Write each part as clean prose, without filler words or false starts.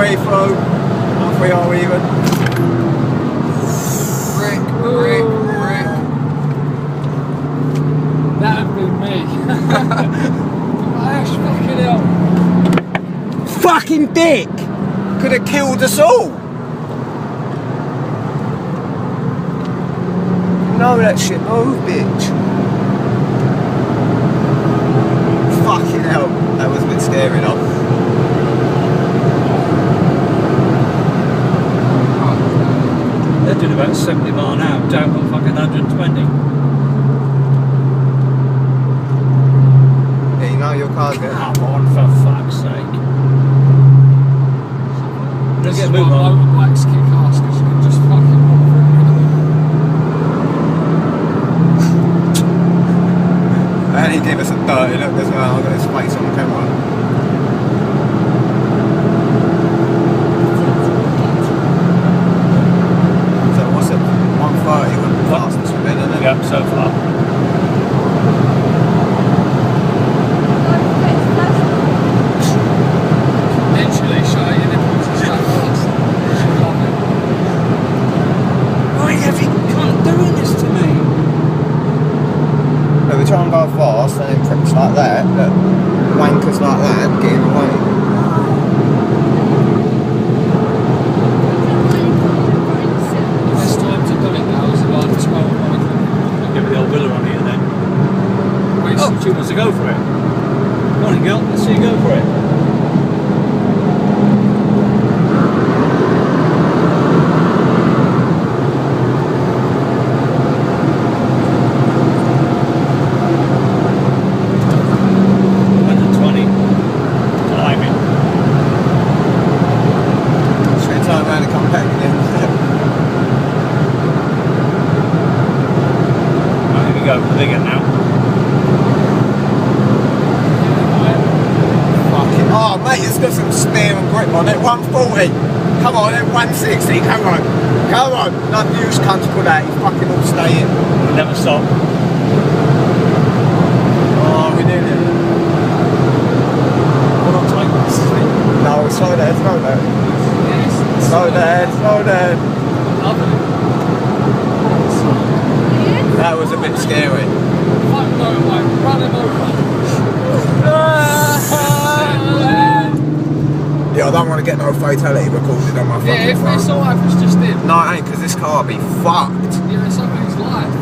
3 through. 3 are even. Rick. That'd be me. Ash, fucking hell. Fucking dick! Could have killed us all. No, that shit move, bitch. Fucking hell, that was a bit scary though. They're doing about 70 mile an hour, down to fucking 120. Yeah, you know your car's getting. Come on, for fuck's sake. Don't get moving Why on. motorbikes kick ass, because you can just fucking walk through the middle. And he gave us a dirty look as well. I've got his face on camera. So what's it? 130 when the fastest we've been, isn't it? Yep, so far. Literally, show your nipples and stuff. Why have you cunt doing this to me? But we try and go fast and then pricks like that, wankers like that, getting away. The best time to do it now is about 12 o'clock. Give me the old wheeler on here then. Oh, she wants to go for it. Morning, girl. Let's see you go for it. Go for the big end now. Fucking, oh mate, it's got some steer and grip on it. 140. Come on, then 160. Come on. Come on. Not use cunt to pull out. You fucking all stay in. We'll never stop. Oh, we did it. Hold on tight. No, slow down, slow down. Yes. Slow down, slow down. Lovely. That was a bit scary. Fuck motorbike, run him over. Yeah, I don't want to get no fatality recorded on my fucking Yeah, if phone. it's alright, it's just him. No, it ain't, because this car be fucked. Yeah, it's somebody's life.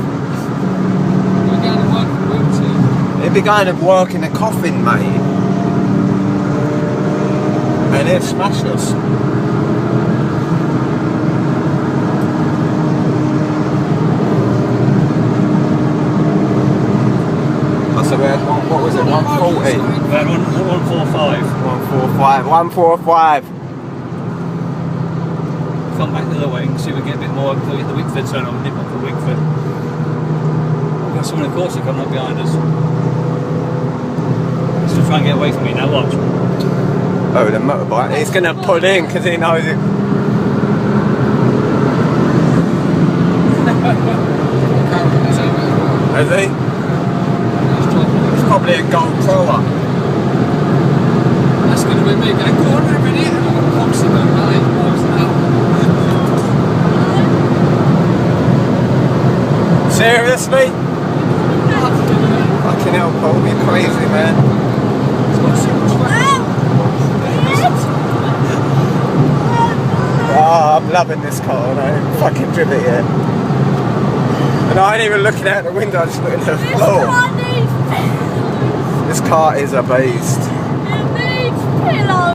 We're going to work in a wheelchair. It'd be going to work in a coffin, mate. And it'd smash us. So we had what was it, 140? We had 145. 145, 145. Come back the other way and see if we get a bit more until we get the Wickford turn on, nip up for Wickford. We've got someone in Corsa coming up behind us. He's going to try and get away from me now, watch. Oh, the motorbike. He's going to pull in because he knows it. Is he? He's probably a gold thrower. That's going to be me going, go on, wait a minute. And I'm going to box him and run it, box it out. Seriously? Fucking hell, Paul, you're crazy, man. Oh, I'm loving this car, and I haven't fucking driven it yet. And I ain't even looking out the window, I'm just looking at the floor. This car is a beast.